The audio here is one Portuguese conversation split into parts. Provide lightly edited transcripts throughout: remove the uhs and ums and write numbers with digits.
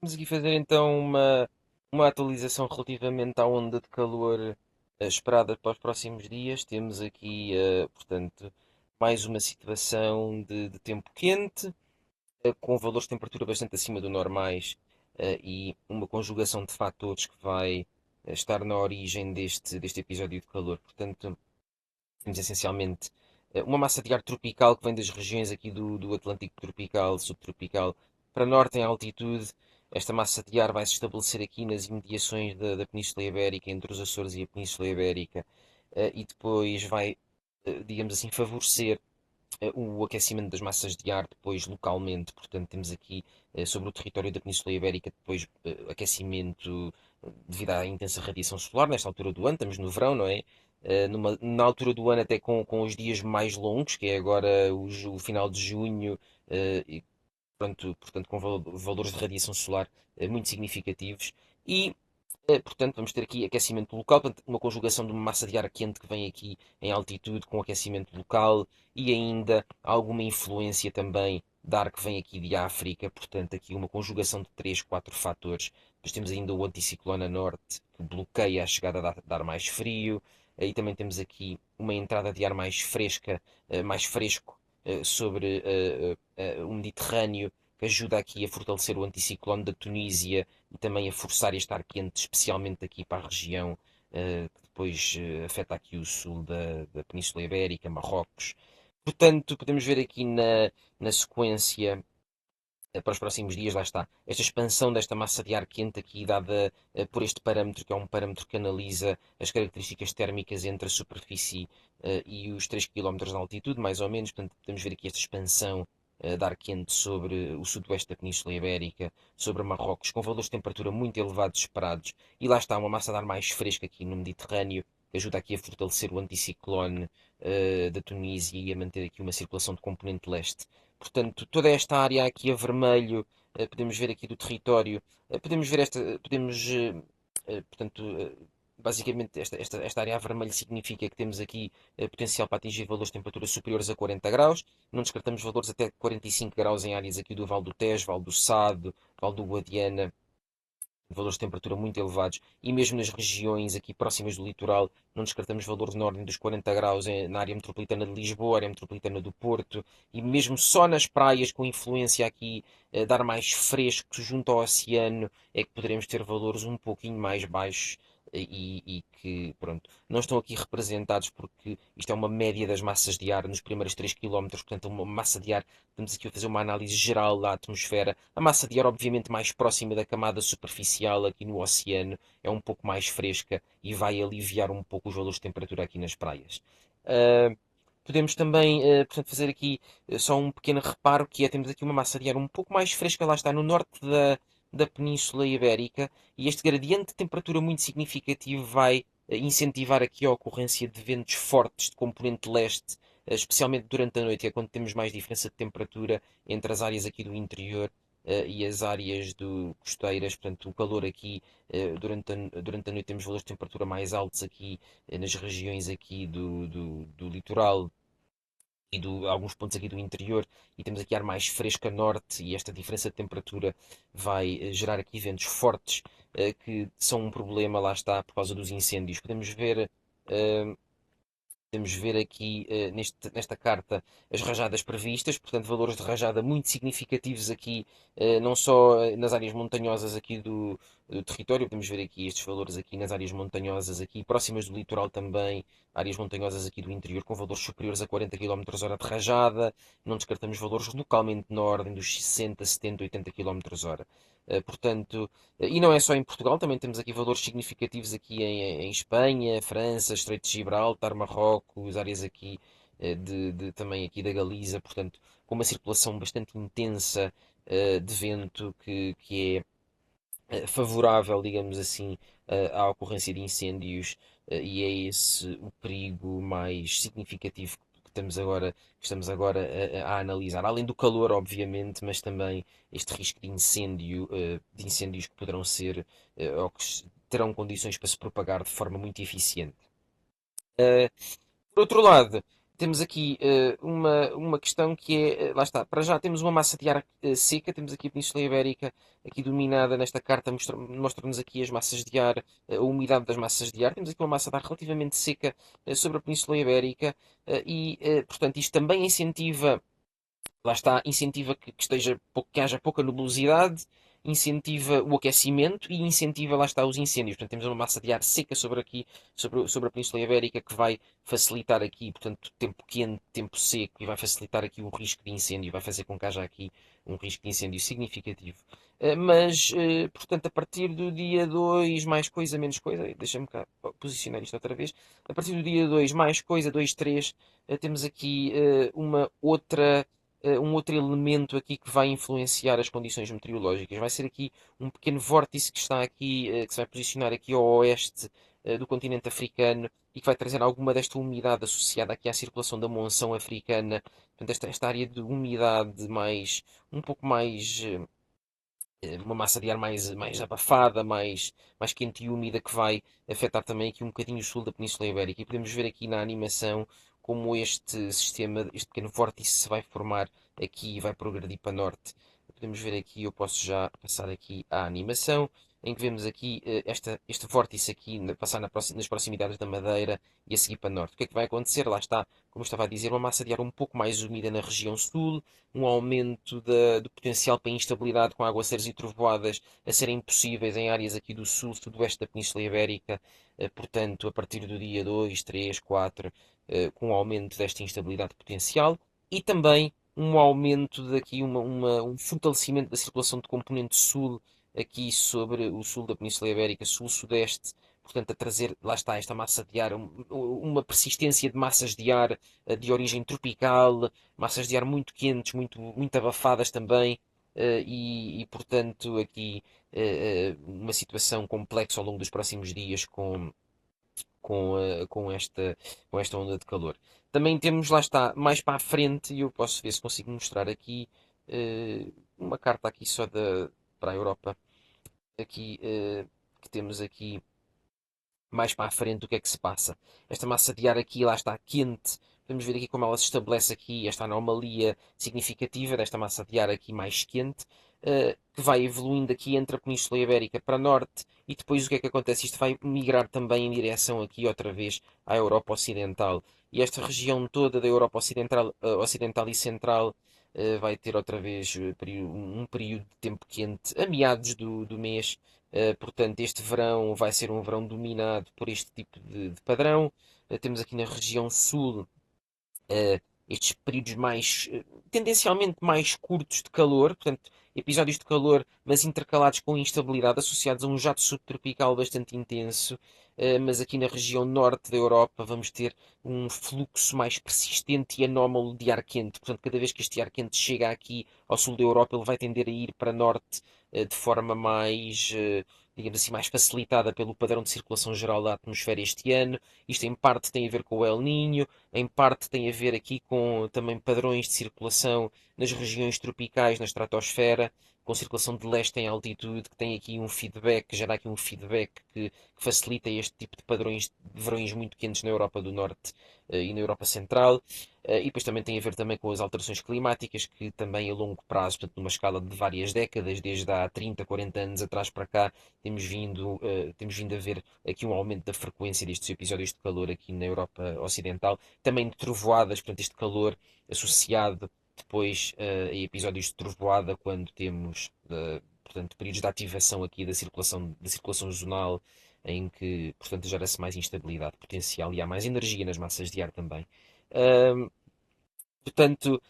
Vamos aqui fazer então uma atualização relativamente à onda de calor esperada para os próximos dias. Temos aqui, portanto, mais uma situação de tempo quente, com valores de temperatura bastante acima do normais, e uma conjugação de fatores que vai estar na origem deste episódio de calor. Portanto, temos essencialmente uma massa de ar tropical que vem das regiões aqui do Atlântico tropical, subtropical, para norte em altitude. Esta massa de ar vai se estabelecer aqui nas imediações da Península Ibérica, entre os Açores e a Península Ibérica, e depois vai, digamos assim, favorecer o aquecimento das massas de ar depois localmente. Portanto, temos aqui sobre o território da Península Ibérica depois aquecimento devido à intensa radiação solar nesta altura do ano. Estamos no verão, não é? Na altura do ano até com os dias mais longos, que é agora o final de junho, e portanto com valores de radiação solar muito significativos. E portanto, vamos ter aqui aquecimento local, portanto, uma conjugação de uma massa de ar quente que vem aqui em altitude com aquecimento local e ainda alguma influência também de ar que vem aqui de África, portanto, aqui uma conjugação de 3, 4 fatores. Depois temos ainda o anticiclone a norte que bloqueia a chegada de ar mais frio. Aí também temos aqui uma entrada de ar mais fresca, mais fresco sobre o Mediterrâneo, que ajuda aqui a fortalecer o anticiclone da Tunísia e também a forçar este ar quente, especialmente aqui para a região que depois afeta aqui o sul da Península Ibérica, Marrocos. Portanto, podemos ver aqui na sequência para os próximos dias, lá está, esta expansão desta massa de ar quente aqui dada por este parâmetro, que é um parâmetro que analisa as características térmicas entre a superfície e os 3 km de altitude, mais ou menos. Portanto, podemos ver aqui esta expansão de ar quente sobre o sudoeste da Península Ibérica, sobre Marrocos, com valores de temperatura muito elevados esperados. E lá está, uma massa de ar mais fresca aqui no Mediterrâneo, que ajuda aqui a fortalecer o anticiclone da Tunísia e a manter aqui uma circulação de componente leste. Portanto, toda esta área aqui a vermelho, podemos ver aqui do território, podemos ver portanto, basicamente esta área a vermelho significa que temos aqui potencial para atingir valores de temperatura superiores a 40 graus. Não descartamos valores até 45 graus em áreas aqui do Val do Tejo, Val do Sado, Val do Guadiana, valores de temperatura muito elevados, e mesmo nas regiões aqui próximas do litoral, não descartamos valores na ordem dos 40 graus na área metropolitana de Lisboa, área metropolitana do Porto, e mesmo só nas praias com influência aqui de ar mais fresco junto ao oceano, é que poderemos ter valores um pouquinho mais baixos e que, pronto, não estão aqui representados porque isto é uma média das massas de ar nos primeiros 3 km, portanto, uma massa de ar, estamos aqui a fazer uma análise geral da atmosfera. A massa de ar, obviamente, mais próxima da camada superficial aqui no oceano, é um pouco mais fresca e vai aliviar um pouco os valores de temperatura aqui nas praias. Uh, Podemos também, portanto, fazer aqui só um pequeno reparo, que é, temos aqui uma massa de ar um pouco mais fresca, lá está, no norte da Península Ibérica, e este gradiente de temperatura muito significativo vai incentivar aqui a ocorrência de ventos fortes de componente leste, especialmente durante a noite, que é quando temos mais diferença de temperatura entre as áreas aqui do interior e as áreas costeiras. Portanto, o calor aqui durante a noite temos valores de temperatura mais altos aqui nas regiões aqui do litoral e alguns pontos aqui do interior, e temos aqui ar mais fresco a norte, e esta diferença de temperatura vai gerar aqui ventos fortes que são um problema, lá está, por causa dos incêndios. Uh, Podemos ver aqui nesta carta as rajadas previstas, portanto, valores de rajada muito significativos aqui, não só nas áreas montanhosas aqui do território. Podemos ver aqui estes valores aqui nas áreas montanhosas, aqui próximas do litoral também, áreas montanhosas aqui do interior com valores superiores a 40 km/h de rajada. Não descartamos valores localmente na ordem dos 60, 70, 80 km/h. Portanto, e não é só em Portugal, também temos aqui valores significativos aqui em Espanha, França, Estreito de Gibraltar, Marrocos, áreas aqui também aqui da Galiza, portanto, com uma circulação bastante intensa de vento que é favorável, digamos assim, à ocorrência de incêndios, e é esse o perigo mais significativo que estamos agora a analisar. Além do calor, obviamente, mas também este risco de incêndio, de incêndios que poderão ser, ou que terão condições para se propagar de forma muito eficiente. Uh, por outro lado, temos aqui uma questão que é, lá está, para já temos uma massa de ar seca, temos aqui a Península Ibérica aqui dominada nesta carta, mostra-nos aqui as massas de ar, a umidade das massas de ar, temos aqui uma massa de ar relativamente seca sobre a Península Ibérica portanto, isto também incentiva, lá está, incentiva que haja pouca nebulosidade, incentiva o aquecimento e incentiva, lá está, os incêndios. Portanto, temos uma massa de ar seca sobre aqui, sobre a Península Ibérica, que vai facilitar aqui, portanto, tempo quente, tempo seco, e vai facilitar aqui o risco de incêndio, vai fazer com que haja aqui um risco de incêndio significativo. Portanto, a partir do dia 2 mais coisa, menos coisa, deixa-me cá posicionar isto outra vez, a partir do dia 2 mais coisa, 2 3 temos aqui um outro elemento aqui que vai influenciar as condições meteorológicas. Vai ser aqui um pequeno vórtice que está aqui, que se vai posicionar aqui ao oeste do continente africano e que vai trazer alguma desta umidade associada aqui à circulação da monção africana. Portanto, esta área de umidade um pouco mais, uma massa de ar mais abafada, mais quente e úmida, que vai afetar também aqui um bocadinho o sul da Península Ibérica. E podemos ver aqui na animação como este sistema, este pequeno vórtice se vai formar aqui e vai progredir para norte. Podemos ver aqui, eu posso já passar aqui à animação, em que vemos aqui este vórtice aqui passar nas proximidades da Madeira e a seguir para norte. O que é que vai acontecer? Lá está, como eu estava a dizer, uma massa de ar um pouco mais úmida na região sul, um aumento do potencial para instabilidade com aguaceiros e trovoadas a serem possíveis em áreas aqui do sul, sudoeste da Península Ibérica, portanto, a partir do dia 2 3 4 com um aumento desta instabilidade potencial e também um aumento daqui, um fortalecimento da circulação de componente sul aqui sobre o sul da Península Ibérica, sul-sudeste, portanto, a trazer, lá está, esta massa de ar, uma persistência de massas de ar de origem tropical, massas de ar muito quentes, muito abafadas também, portanto aqui uma situação complexa ao longo dos próximos dias com, eh, com, esta, com esta onda de calor. Também temos, lá está, mais para a frente, e eu posso ver se consigo mostrar aqui uma carta aqui só para a Europa, aqui, que temos aqui mais para a frente o que é que se passa. Esta massa de ar aqui, lá está, quente. Podemos ver aqui como ela se estabelece aqui, esta anomalia significativa desta massa de ar aqui mais quente, que vai evoluindo aqui entre a Península Ibérica para norte e depois o que é que acontece? Isto vai migrar também em direção aqui outra vez à Europa Ocidental. E esta região toda da Europa Ocidental e Central vai ter outra vez um período de tempo quente a meados do mês. Portanto, este verão vai ser um verão dominado por este tipo de padrão. Temos aqui na região sul estes períodos tendencialmente mais curtos de calor, portanto, episódios de calor, mas intercalados com instabilidade, associados a um jato subtropical bastante intenso. Mas aqui na região norte da Europa vamos ter um fluxo mais persistente e anómalo de ar quente. Portanto, cada vez que este ar quente chega aqui ao sul da Europa, ele vai tender a ir para norte de forma digamos assim, mais facilitada pelo padrão de circulação geral da atmosfera este ano. Isto em parte tem a ver com o El Niño, em parte tem a ver aqui com também padrões de circulação nas regiões tropicais, na estratosfera, com circulação de leste em altitude, que tem aqui um feedback, que gera aqui um feedback que facilita este tipo de padrões de verões muito quentes na Europa do Norte e na Europa Central. E depois também tem a ver também com as alterações climáticas, que também a longo prazo, portanto, numa escala de várias décadas, desde há 30, 40 anos atrás para cá, temos vindo a ver aqui um aumento da frequência destes episódios de calor aqui na Europa Ocidental, também de trovoadas, portanto, este calor associado depois a episódios de trovoada, quando temos, portanto, períodos de ativação aqui da circulação zonal, em que, portanto, gera-se mais instabilidade potencial e há mais energia nas massas de ar também. Uh, Portanto,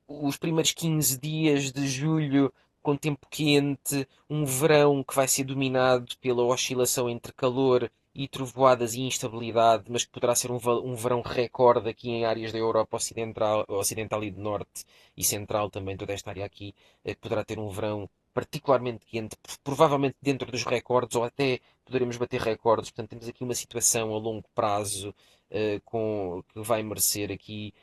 os primeiros 15 dias de julho com tempo quente, um verão que vai ser dominado pela oscilação entre calor e trovoadas e instabilidade, mas que poderá ser um verão recorde aqui em áreas da Europa Ocidental e do Norte e Central também, toda esta área aqui, que poderá ter um verão particularmente quente, provavelmente dentro dos recordes, ou até poderemos bater recordes. Portanto, temos aqui uma situação a longo prazo que vai merecer aqui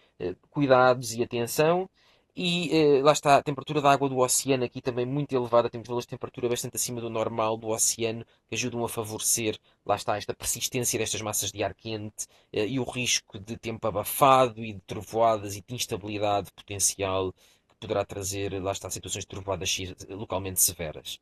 cuidados e atenção. E lá está, a temperatura da água do oceano aqui também muito elevada, temos valores de temperatura bastante acima do normal do oceano, que ajudam a favorecer, lá está, esta persistência destas massas de ar quente e o risco de tempo abafado e de trovoadas e de instabilidade potencial que poderá trazer, lá está, situações de trovoadas localmente severas.